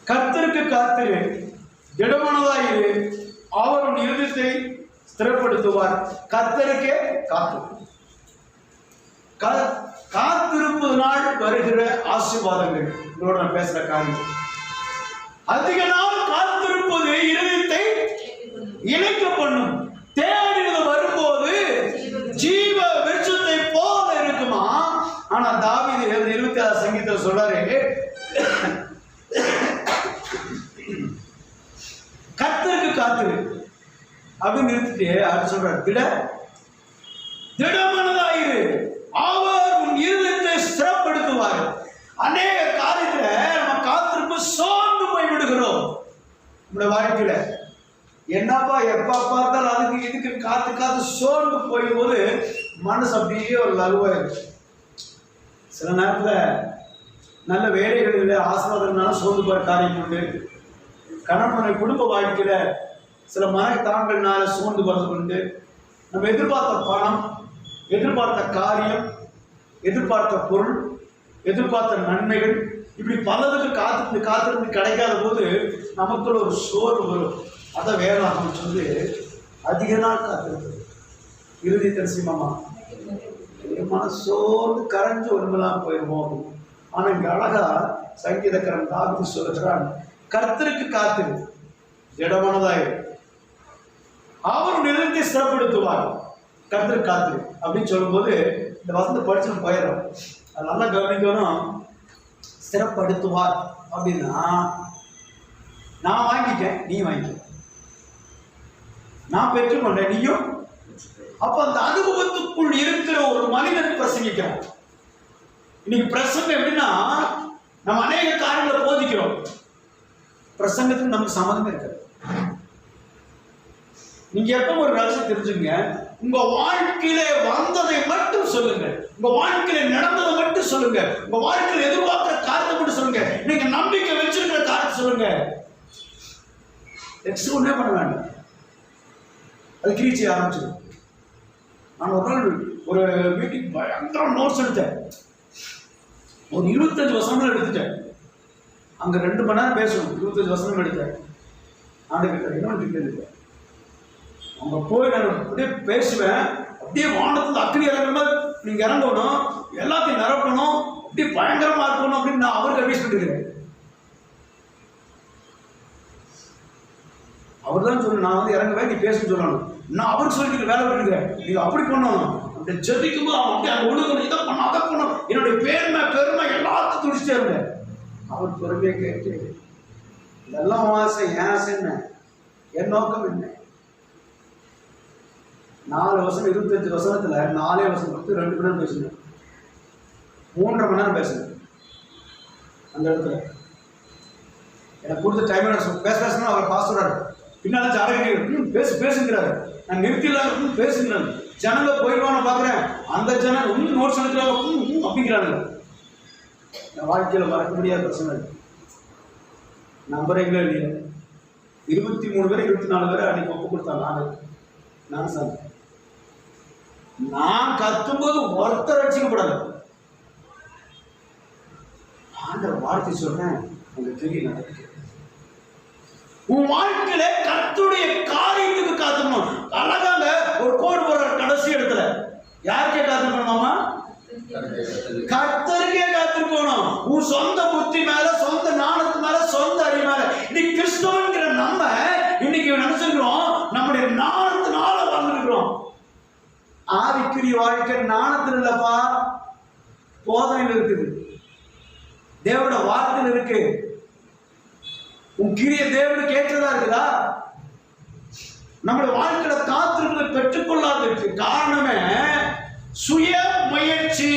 கர்த்தருக்கு காத்திரு, திடமனதாயிரு, அவர் உன் இருதயத்தை ஸ்திரப்படுத்துவார். கர்த்தருக்கே காத்திரு. காத்திருப்பதனால் வருகிற ஆசீர்வாதங்கள் இதோட நான் பேசுற காரியம். அதிக நாள் காத்திருப்பது இருதயத்தை இழைக்க பண்ணும். தேடினது வரும்போது ஜீவ விருட்சத்தை போல இருக்குமா. ஆனா தாவீது 26 சங்கீதத்தில் சொல்றாரு, கர்த்தருக்கு காத்திரு அப்படின்னு நிறுத்திட்டு அவர் சொல்றாரு, திடமனதாயிரு, அவர் உன் இருதயத்தை ஸ்திரப்படுத்துவார். அநேக காரியத்துல நம்ம காத்திருப்பு சோர்ந்து போய் விடுகிறோம். நம்முடைய வாழ்க்கையில என்னப்பா எப்ப பார்த்தாலும் அதுக்கு இதுக்கு காத்து காத்து சோர்ந்து போகும்போது மனசு அப்படியே ஒரு லகுவாயிருக்கு. சில நேரத்துல நல்ல வேலைகளில் ஆசீர்வாதம்னாலும் சோர்ந்து போற காரியம் உண்டு. கணவனை குடும்ப வாழ்க்கையில சில மனத்தாங்கள்னால சோர்ந்து போறது உண்டு. நம்ம எதிர்பார்த்த பணம், எதிர்பார்த்த காரியம், எதிர்பார்த்த பொருள், எதிர்பார்த்த நன்மைகள், இப்படி பலதுக்கு காத்திருந்து கிடைக்காத போது நமக்குள்ள ஒரு சோர்வு வரும். அதை வேளாண் சொல்லி அதிக நாள் காத்திருக்கிறது இறுதி தரிசிமாமா மனசோர்ந்து கரைஞ்சு ஒன்றுமெல்லாம் போயிடுவோம். ஆனா இங்க அழகா சங்கீதக்காரன் தாவீது சொல்லுகிறான், கர்த்தருக்கு காத்திரு, திடமனதாயிரு, அவர் நிறுத்தி ஸ்திரப்படுத்துவார். கர்த்தருக்கு காத்திரு அப்படின்னு சொல்லும்போது இந்த வசனத்தை படிச்சு போயிடும். அது நல்லா கவனிக்கணும். ஸ்திரப்படுத்துவார் அப்படின்னா நான் வாங்கிட்டேன், நீ வாங்கிக்க, நான் பெற்றுக்கொண்டேன், நீயும். அப்ப அந்த அனுபவத்துக்குள் இருக்கிற ஒரு மனிதன் பிரசங்கிக்கிறான். இன்னைக்கு பிரசங்கம் எப்படின்னா, நம்ம அநேக காரியங்களை போதிக்கிறோம், பிரசங்கத்துக்கு நமக்கு சம்மதமே இருக்காது. நீங்க எப்ப ஒரு ரகசியம் தெரிஞ்சுங்க, உங்க வாழ்க்கையில வந்ததை மட்டும் சொல்லுங்க, உங்க வாழ்க்கையில நடந்ததை மட்டும் சொல்லுங்க, உங்க வாழ்க்கையில எதிர்பார்க்கிற காரியத்தை மட்டும் சொல்லுங்க, நீங்க நம்பிக்கை வச்சிருக்கிற காரியத்தை சொல்லுங்க. ஒன்னே பண்ண வேண்டாம், அது கிரீச்சி ஆரம்பிச்சிடும். நான் ஒரு நாள் ஒரு மீட்டிங் பயங்கர நோட்ஸ் எடுத்தேன். ஒரு 25 வசனங்கள் எடுத்துட்டேன். அங்க 2 மணி நேரம் பேசணும், 25 வசனம் எடுத்தேன். ஆண்டு அங்க போய் நான் அப்படியே பேசுவேன். அப்படியே வானத்துல அக்னி இறங்குற மாதிரி நீங்க இறங்கணும், எல்லாத்தையும் நிரப்பணும், அப்படியே பயங்கரமா இருக்கணும் அப்படின்னு நான் அவருக்கு அட்வைஸ் பண்ணிருக்கிறேன். அவர் தான் சொல்லணும், நான் வந்து இறங்குவேன், நீ பேச சொல்லணும். நான் அவருக்கு சொல்லிட்டு வேலை பண்ணிக்கிறேன், நீங்க அப்படி பண்ணணும், அப்படி ஜெபிக்கும் போது அவன் அப்படியே அங்கே ஒழுங்கணும், இதை பண்ணணும், அதை பண்ணணும், என்னுடைய பெருமை எல்லாத்தையும் துடிச்சிட்டே இருந்தேன். அவர் பொறுமையை கேட்டு, இதெல்லாம் ஆசை, என் ஆசை என்ன, என் நோக்கம் என்ன. 4 வசனம் 25 வசனத்துல 4 வசனம் கொடுத்து 2 மணி நேரம் பேசணும், 3.5 மணி நேரம் பேசணும். அந்த இடத்துல எனக்கு கொடுத்த டைம் பேசணும். அவர் பாஸ்டர் பின்னால ஜாடகை பேசுங்கிறாரு, நான் நிறுத்திடலாம் பேசுங்கிறாரு. ஜனங்க போயிடுவான பாக்குறேன், அந்த ஜனங்க நோட்ஸ் எடுக்கிறாங்க அப்படிங்கிறாங்க. என் வாழ்க்கையில மறக்க முடியாத பிரச்சனை. நம்புறீங்களா இல்லையா? 23 பேர் 24 பேர் அன்னைக்கு ஒப்பு கொடுத்தாங்க. நான் சார் நான் கத்தும்போது ஒருத்தர் ரட்சிக்கப்படல. ஆண்டவர் வார்த்தை சொல்றேன், உங்களுக்கு தெரியல. உன் வாழ்க்கையில கர்த்தருடைய காரியத்துக்கு காத்துக்கணும். அழகாங்க ஒரு கோடு போடுற கடைசி இடத்துல யாருக்கே காத்துக்கணுமாமா? கர்த்தருக்கே காத்திருக்கணும். உன் சொந்த புத்தி மேல, சொந்த ஞானத்து மேல, சொந்த அறிவு மேல. இன்னைக்கு கிறிஸ்தவன்கிற நம்ம இன்னைக்கு நினைச்சிருக்கிறோம் நம்முடைய ஞானத்தினால வாழ்ந்துருக்கிறோம். ஆவிக்குரிய வாழ்க்கை ஞானத்தில் இல்லப்பா, போதனையில் இருக்குது, தேவனோட வார்த்தையில் இருக்கு. உன் கிரிய தேவனுக்கு ஏற்றதா இருக்குதா? நம்முடைய வாழ்க்கையில காத்திருப்பதை பெற்றுக்கொள்ளாததுக்கு காரணமே சுய முயற்சி,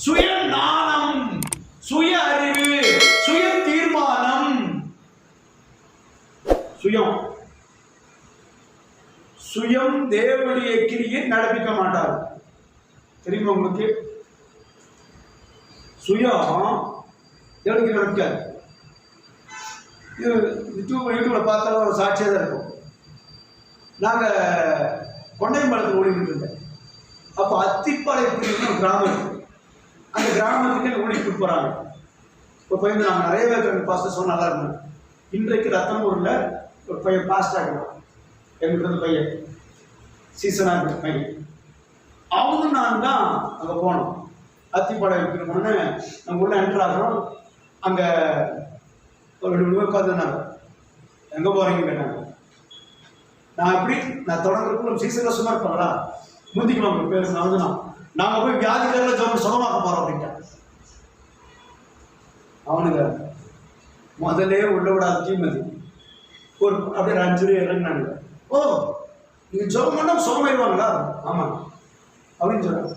சுய ஞானம், சுய அறிவு, சுய தீர்மானம். சுயம் தேவனுடைய கிரியை நடப்பிக்க மாட்டார். தெரியுமா உங்களுக்கு? சுயம் தேவனுக்கு நடக்காது. இது யூடியூப்ல பார்த்தாலும் ஒரு சாட்சியாக தான் இருக்கும். நாங்கள் கொண்டையம்பாளத்தில் ஓடிக்கிட்டு இருந்தேன். அப்போ அத்திப்பாளையத்துக்கு ஒரு கிராமம் இருக்கு. அந்த கிராமத்துக்கு ஓடிட்டு போகிறாங்க. இப்போ பையன் நாங்கள் நிறைய பேர் பாஸ்டர் சொன்ன நல்லா இருந்தேன். இன்றைக்கு ரத்தனூரில் ஒரு பையன் பாஸ்டர் ஆகிடுவான். எங்களுக்கு பையன் சீசனாக இருக்கிற பையன். அவங்க நான் தான் அங்கே போனோம். அத்திப்பாடம் இருக்கிறோம்னு நாங்கள் உள்ள என்ட்ரு ஆகிறோம். அங்கே ஒரு 2 மணி உட்காந்துருந்தாங்க. எங்கே போகிறீங்க கேட்டாங்க. நான் எப்படி நான் தொடங்குறதுக்குள்ள சீசனில் சும்மா இருப்பாங்களா முந்திக்குவாங்க பேர் நான் வந்து நாங்கள் போய் வியாதிக்காரில் சுகமாக்க போகிறோம் அப்படின்ட்டேன். அவனுங்க முதல்ல உள்ள விடாத தீமதி ஒரு அப்படியே 5 இறங்கினாங்க. ஓ நீங்கள் ஜெபம் பண்ணால் சுகமாயிடுவாங்களா? ஆமாம் அப்படின்னு சொல்கிறாங்க.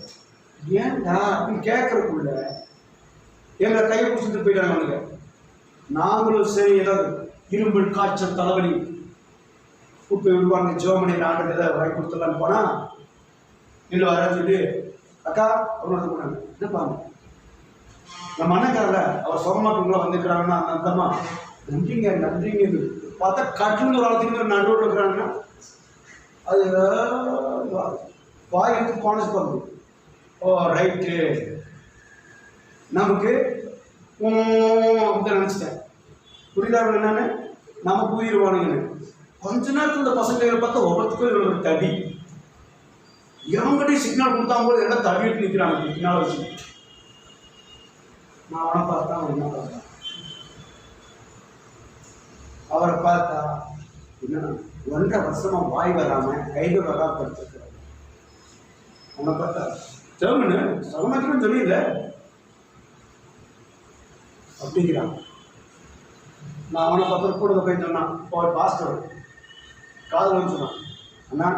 ஏன்டா அப்படின்னு கேட்கறதுக்குள்ள எங்களை கையை பிடிச்சிட்டு போயிட்டாங்க. அவனுங்க நாங்களும் சரி ஏதாவது இரும்பல் காய்ச்சல் தலைவலி கூப்பிட்டு விடுவாங்க. ஜெபமணி ஆண்டு ஏதாவது வாங்கி கொடுத்துடலான்னு போனால் இல்லை வர சொல்லி அக்கா அவனோட போனாங்க. என்னப்பாங்க நம்ம அண்ணக்காரில் அவர் சுகமாக்குங்களா வந்துக்கிறாங்கன்னா அந்த அந்தம்மா நன்றிங்க நன்றிங்க. பார்த்தா கட்டில் ஒரு ஆளுக்கு நடுவில் இருக்கிறாங்கன்னா அது வாய்க்கு காலேஜ் பண்ணுது. ஓ ரைட்டு நமக்கு அப்படி நினச்சிட்டேன். புரியுதா என்னன்னு நமக்கு உயிர்வானுங்கன்னு. கொஞ்ச நேரத்தில் இந்த பசங்களை பார்த்தா ஒவ்வொருத்துக்கும் இவங்களுக்கு தடி எவங்கிட்டையும் சிக்னல் கொடுத்தாங்க போது எல்லாம் தடிட்டு நிற்கிறாங்க. பின்னால் வச்சு நான் அவனை பார்த்தா அவன் என்ன பார்த்தான். அவரை பார்த்தா என்ன 1.5 வருஷமா வாய் வராம கைது வராம படுத்திருக்கிறார். அவனை பார்த்தா ஜெர்மனு சகமாக்கணும்னு சொல்லியில்ல அப்படிங்கிறான். நான் அவனை பார்த்து கூட போய் சொன்னான். பாஸ்டர் காதல் சொன்னான். அண்ணா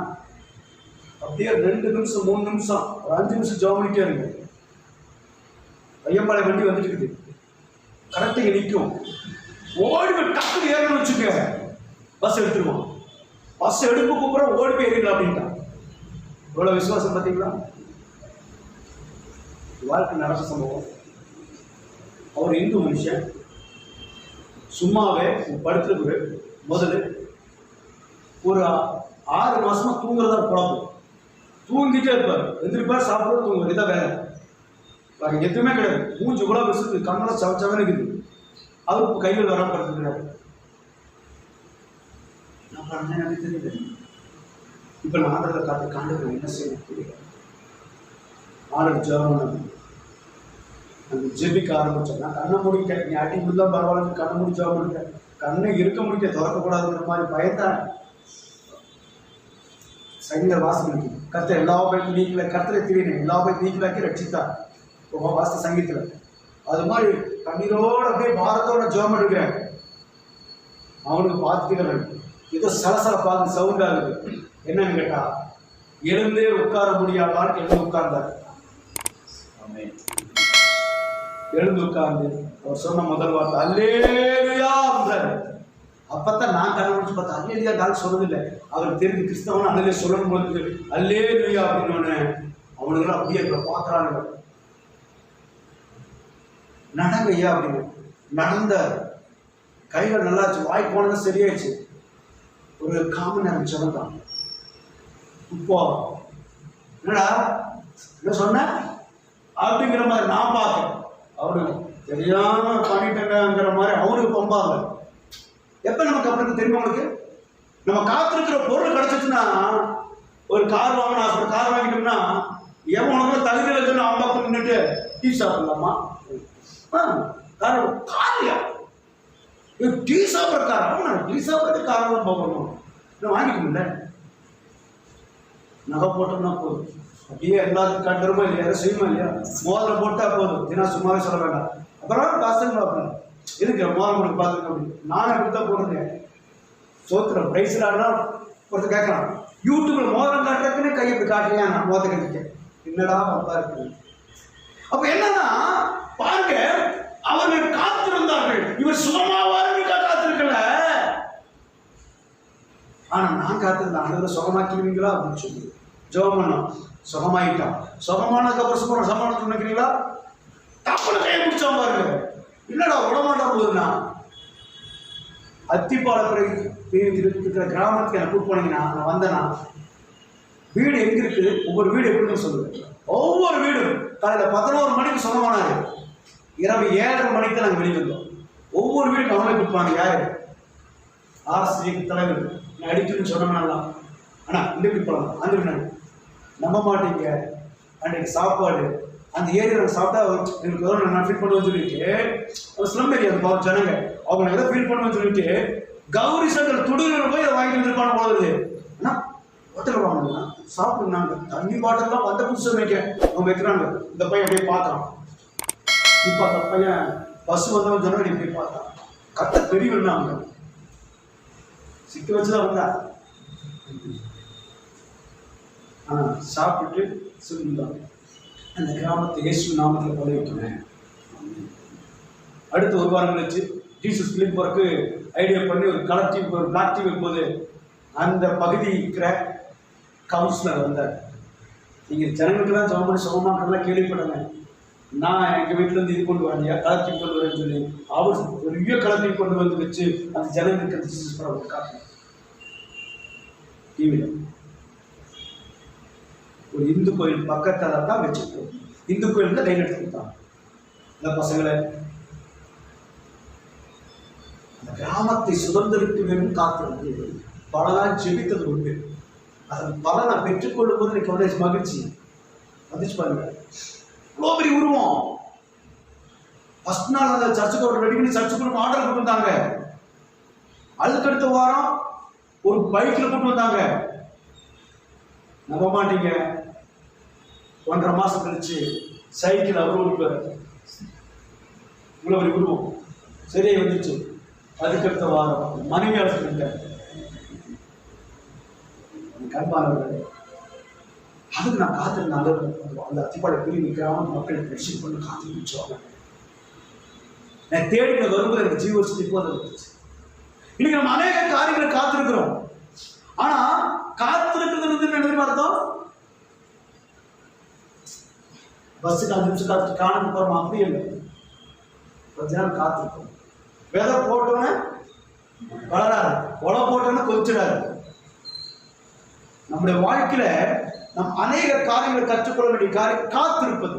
அப்படியே 2 நிமிஷம் 3 நிமிஷம் ஒரு 5 நிமிஷம் ஜெபம் பண்ணிட்டே இருங்க. ஐயம்பாளையம் வண்டி வந்துட்டு இருக்குது. கரெக்டாக நிற்கும். ஓடி போய் டக்குனு ஏறணும்னு வச்சுக்க பஸ் எடுத்துருவான். பஸ் எடுப்பு கூப்பிட்ற ஓடி போய் ஏறிடலாம் அப்படின்ட்டான். இவ்வளோ விசுவாசம் பார்த்தீங்களா? வாழ்க்கை நடந்த சம்பவம். அவர் இந்து மனுஷன். சும்மாவே படுத்துருக்கு முதல்ல ஒரு 6 மாசமா தூங்குறதா குழப்பம். தூங்கிட்டே இருப்பார். எந்திரிப்பார், சாப்பிடுறது, தூங்குவார். இதான் வேலை. வேறு எதுவுமே கிடையாது. மூஞ்சி கூட விசுக்கு கண்ணெல்லாம் சவச்சவன் இருக்குது. அவருக்கு கைகள் வராமல் படுத்துக்கிறாரு. நான் பண்ண எனக்கு தெரியல. இப்போ நான் ஆண்டவரை காத்து காண்டு என்ன செய்ய தெரியல. ஆண்டவர் ஜெபம் அந்த ஜெபிக்க ஆரம்பிச்சோம். நான் கண்ணை முடிக்க நீ அடி முடிதான் பரவாயில்ல கண்ணை முடி ஜெபம் பண்ணிட்டேன். கண்ணை இருக்க முடிக்க திறக்கக்கூடாதுங்கிற மாதிரி பயத்தான் சங்கீத வாசனைக்கு கர்த்தர் எல்லா பேருக்கு நீக்கல கர்த்தரை திடீர்னு எல்லா பேருக்கு நீக்கலாக்கி ரட்சித்தா வாஸ்த சங்கீத்தில். அது மாதிரி கண்ணீரோட அப்படியே பாரத்தோட ஜெபம் எடுக்கிறேன். அவனுக்கு பார்த்துட்டு ஏதோ சலசலப்பாக சவுண்ட் ஆகுது. என்னன்னு கேட்டா எழுந்தே உட்கார முடியாதான்னு எழுந்து உட்கார்ந்தார். எழுந்து உட்கார்ந்து அவர் சொன்ன முதல் வார்த்தை அல்லேலூயா என்றார். அப்பத்தான் நான் கண்டுபிடிச்சு பார்த்தேன். அல்லேலூயா கால் சொன்னதில்லை. அவருக்கு தெரிஞ்சு கிறிஸ்தவன் அல்லே சொல்லணும் போது அல்லேலூயா அப்படின்னு அவனுக்கு அப்படியே பார்க்குறானுங்க. நடங்கய்யா அப்படின்னு நடந்தார். கைகள் நல்லாச்சு. வாய் போனது சரியாயிடுச்சு. ஒரு 1/4 மணி நேரம் சொன்னான். இப்போ என்னடா என்ன சொன்ன அப்படிங்கிற மாதிரி நான் பார்த்தேன். அவருக்கு தெரியாம பண்ணிட்டேங்கிற மாதிரி அவருக்கு பம்பாங்க. எப்ப நமக்கு அப்படி தெரியும்? உங்களுக்கு நம்ம காத்திருக்கிற பொருள் கிடைச்சிச்சுன்னா ஒரு கார் வாங்கினா கார் வாங்கிட்டோம்னா எவனுக்கு தகுதி வச்சுன்னு அவன் பக்கம் நின்றுட்டு டீ சாப்பிடலாமா? காரியா டீ சாப்பிட்ற கார் அவன் டீ சாப்பிட்றது கார் தான் போகணும். இன்னும் வாங்கிக்கணும்ல. நகை போட்டோம்னா போதும். அப்படியே எல்லாத்துக்கும் கட்டுறமோ இல்லையா எதை செய்யுமா இல்லையா? மோதிரம் போட்டா போதும். ஏன்னா சும்மாவே சொல்ல வேண்டாம். அப்புறம் காசு பார்ப்பேன் எதுக்கு மோதிரம் கொடுக்க பார்த்துக்க அப்படின்னு நானே கொடுத்தா போடுறேன். சோத்துறேன் பிரைஸ்ல ஆடுனா ஒருத்தர் கேட்கலாம் யூடியூப்ல மோதிரம் காட்டுறதுக்குன்னு கையை இப்படி காட்டலையா? நான் மோத கட்டிட்டேன். என்னடா பப்பா இருக்கு. அப்ப என்னன்னா பாருங்க, அவர்கள் காத்திருந்தார்கள். இவர் சுகமாவாரு காத்திருக்கல. ஆனா நான் காத்திருந்தேன். ஆண்டவரை சுகமாக்கிடுவீங்களா அப்படின்னு சொல்லி ஜெபம் பண்ணோம். சுகமாயிட்டான். சுகமானதுக்கு அப்புறம் சமாளம் நினைக்கிறீங்களா? தப்புல கையை பிடிச்சா பாருங்க. இல்லடா விடமாட்டா போகுதுண்ணா. அத்திப்பால இருக்கிற கிராமத்துக்கு எனக்கு கூப்பிட்டு போனீங்கன்னா நான் வந்தேன்னா வீடு எங்க இருக்கு, ஒவ்வொரு வீடு எப்படின்னு சொல்லுவேன். ஒவ்வொரு வீடும் காலையில் 11 மணிக்கு சுகமானாரு. இரவு 7:30 மணிக்கு தான் நாங்கள் வெளியே வந்தோம். ஒவ்வொரு வீடுக்கும் அவங்களே கொடுப்பாங்க. யாரு? ஆசிரியர் தலைவர். நான் அடிக்கணும்னு சொன்னோம்னாலாம் ஆனால் இந்த வீடு போகலாம், அந்த வீடு நம்ப மாட்டீங்க. அன்றைக்கு சாப்பாடு அந்த ஏரியாவில் சாப்பிட்டா எங்களுக்கு எதாவது நான் ஃபீல் பண்ணுவேன்னு சொல்லிட்டு ஸ்லம் ஏரியா பாவம் ஜனங்க அவங்க எதாவது ஃபீல் பண்ணுவேன்னு சொல்லிட்டு கௌரி சங்கர் துடுகள் போய் அதை வாங்கிட்டு வந்துருப்பான போகுது. ஆனால் ஹோட்டலில் வாங்கினா சாப்பிடுனாங்க. தண்ணி பாட்டிலாம் வந்த புதுசு வைக்க அவங்க வைக்கிறாங்க. இந்த பையன் அப்படியே பார்த்தான். இப்போ அந்த பையன் பஸ் வந்தவன் ஜனவரி போய் பார்த்தான். கத்த பெரியவன்னா அவங்க சிக்க வச்சுதான் வந்தா. ஆனால் சாப்பிட்டு சொல்லியிருந்தாங்க அந்த கிராமத்தை இயேசு நாமத்தில் கொலை வைக்கிறேன். அடுத்து ஒரு வாரம் கழிச்சு ஜீசஸ் பிலிப் போறதுக்கு ஐடியா பண்ணி ஒரு கலர் டீம் ஒரு பிளாக் டீம் வைக்கும்போது அந்த பகுதி இருக்கிற கவுன்சிலர் வந்தார். நீங்கள் ஜனங்களுக்கெல்லாம் ஜெபம் பண்ணி சுகமாக்கிறதெல்லாம் கேள்விப்படாங்க. நான் எங்கள் வீட்டிலேருந்து இது கொண்டு வரலையா கலர் டீம் கொண்டு வரேன்னு சொல்லி அவர் பெரிய கலர் டீம் கொண்டு வந்து வச்சு அந்த ஜனங்களுக்கு ஜீசஸ் படம் காட்டினேன் டிவியில். ஒரு இந்து கோயில் பக்கத்தில் தான் வச்சுருக்கோம். இந்து கோயில் தான் லைன் எடுத்து கொடுத்தாங்க. இந்த பசங்களை அந்த கிராமத்தை சுதந்திரத்துக்கு வேணும் காத்திருந்து பலதான் ஜெபித்தது உண்டு. அதன் பலனை பெற்றுக்கொள்ளும் போது எனக்கு ஒரே மகிழ்ச்சி வந்துச்சு பாருங்க. இவ்வளோ பெரிய உருவம். ஃபர்ஸ்ட் நாள் அந்த சர்ச்சுக்கு ரெடி பண்ணி சர்ச்சுக்கு ஆர்டர் கொண்டு வந்தாங்க. அதுக்கடுத்த வாரம் ஒரு பைக்கில் கொண்டு வந்தாங்க. நம்ப மாட்டீங்க, 1.5 மாசம் கழிச்சு சைக்கிள் அவரு ஓடிப்பாரு. இவ்வளவு உருவம் சரியா வந்துச்சு. அதுக்கடுத்த வாரம் மனைவி அழைச்சிருந்தார். கண்பானவர்கள் அதுக்கு நான் காத்திருந்தேன். அந்த அத்திப்பாடை பிரிவு கிராம மக்கள் ரிசீவ் பண்ணி காத்திருந்துச்சோம். நான் தேடின வரும்போது எனக்கு ஜீவசக்தி போது வந்துச்சு. இன்னைக்கு நம்ம அநேக காரியங்களை காத்திருக்கிறோம். ஆனா காத்திருக்கிறது என்ன அர்த்தம்? பஸ்ஸுக்கு 5 நிமிஷம் காத்து காணக்கு போறோம் அப்படி இல்லை. கொஞ்ச நேரம் காத்திருக்கோம். விதை போட்டோன்னே வளராது, உழவு போட்டோன்னே கொதிச்சிடாது. நம்முடைய வாழ்க்கையில நம் அநேக காரியங்களை கற்றுக்கொள்ள வேண்டிய காரியம் காத்திருப்பது.